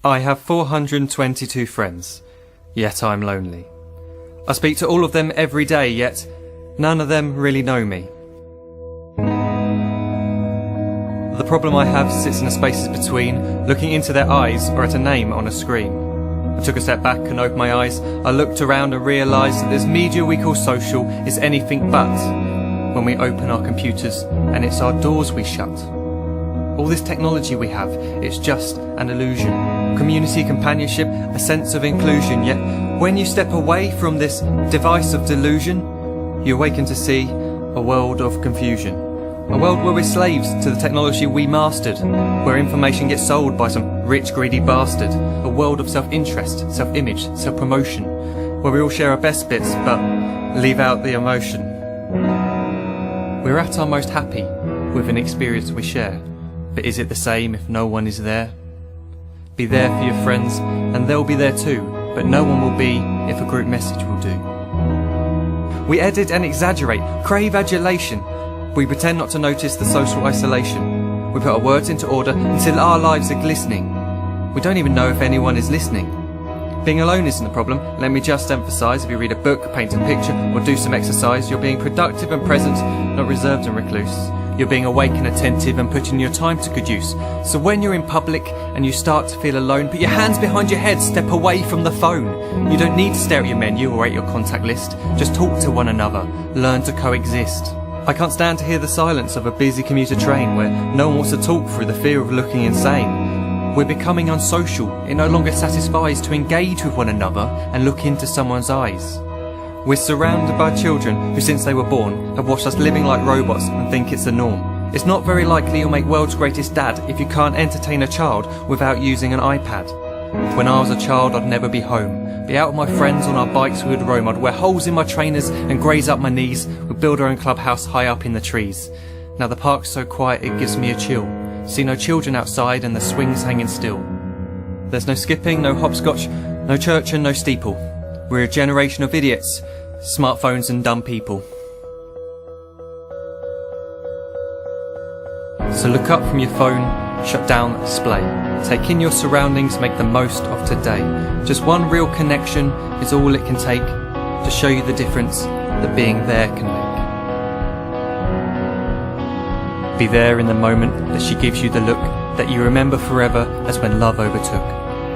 I have 422 friends, yet I'm lonely. I speak to all of them every day, yet none of them really know me. The problem I have sits in the spaces between looking into their eyes or at a name on a screen. I took a step back and opened my eyes. I looked around and realised that this media we call social is anything but when we open our computers and it's our doors we shut. All this technology we have, it's just an illusion. Community, companionship, a sense of inclusion. Yet when you step away from this device of delusion, you awaken to see a world of confusion. A world where we're slaves to the technology we mastered, where information gets sold by some rich, greedy bastard. A world of self-interest, self-image, self-promotion, where we all share our best bits but leave out the emotion. We're at our most happy with an experience we share. But is it the same if no one is there? Be there for your friends and they'll be there too, but no one will be if a group message will do. We edit and exaggerate, crave adulation. We pretend not to notice the social isolation. We put our words into order until our lives are glistening. We don't even know if anyone is listening. Being alone isn't the problem. Let me just emphasise, if you read a book, paint a picture or do some exercise, you're being productive and present, not reserved and recluse. You're being awake and attentive and putting your time to good use. So when you're in public and you start to feel alone, put your hands behind your head, step away from the phone. You don't need to stare at your menu or at your contact list. Just talk to one another. Learn to coexist. I can't stand to hear the silence of a busy commuter train where no one wants to talk through the fear of looking insane. We're becoming unsocial. It no longer satisfies to engage with one another and look into someone's eyes. We're surrounded by children who, since they were born, have watched us living like robots and think it's the norm. It's not very likely you'll make world's greatest dad if you can't entertain a child without using an iPad. When I was a child, I'd never be home. Be out with my friends on our bikes we would roam. I'd wear holes in my trainers and graze up my knees. We'd build our own clubhouse high up in the trees. Now the park's so quiet it gives me a chill. See no children outside and the swings hanging still. There's no skipping, no hopscotch, no church and no steeple. We're a generation of idiots, smartphones and dumb people. So look up from your phone, shut down the display. Take in your surroundings, make the most of today. Just one real connection is all it can take to show you the difference that being there can make. Be there in the moment that she gives you the look that you remember forever as when love overtook.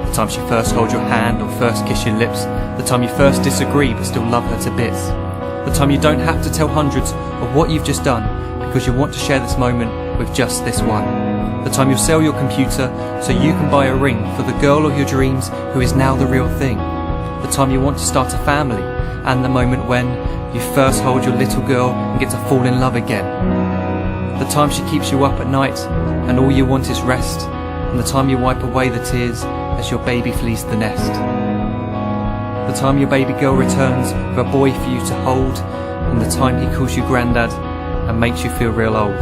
The time she first holds your hand or first kiss your lips. The time you first disagree but still love her to bits. The time you don't have to tell hundreds of what you've just done because you want to share this moment with just this one. The time you'll sell your computer so you can buy a ring for the girl of your dreams who is now the real thing. The time you want to start a family, and the moment when you first hold your little girl and get to fall in love again. The time she keeps you up at night and all you want is rest, and the time you wipe away the tears as your baby flees the nest. The time your baby girl returns with a boy for you to hold, and the time he calls you granddad and makes you feel real old.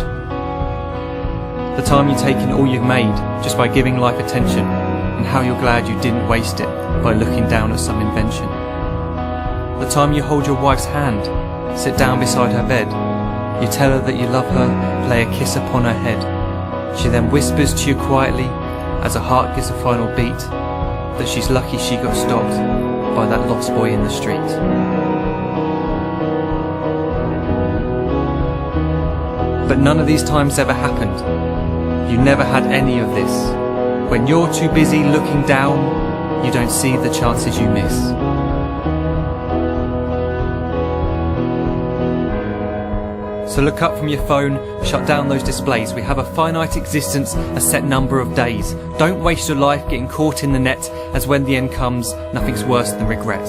The time you take in all you've made just by giving life attention, and how you're glad you didn't waste it by looking down at some invention. The time you hold your wife's hand, sit down beside her bed, you tell her that you love her, play a kiss upon her head. She then whispers to you quietly as her heart gives a final beat that she's lucky she got stopped by that lost boy in the street. But none of these times ever happened. You never had any of this. When you're too busy looking down, you don't see the chances you miss. So look up from your phone, shut down those displays. We have a finite existence, a set number of days. Don't waste your life getting caught in the net, as when the end comes, nothing's worse than regret.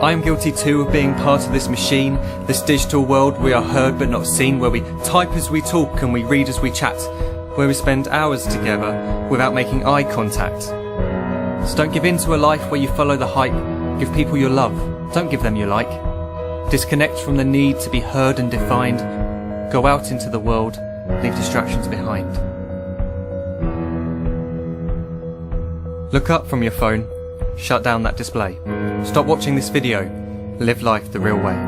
I am guilty too of being part of this machine, this digital world we are heard but not seen, where we type as we talk and we read as we chat, where we spend hours together without making eye contact. So don't give in to a life where you follow the hype. Give people your love, don't give them your like. Disconnect from the need to be heard and defined. Go out into the world, leave distractions behind. Look up from your phone, shut down that display. Stop watching this video, live life the real way.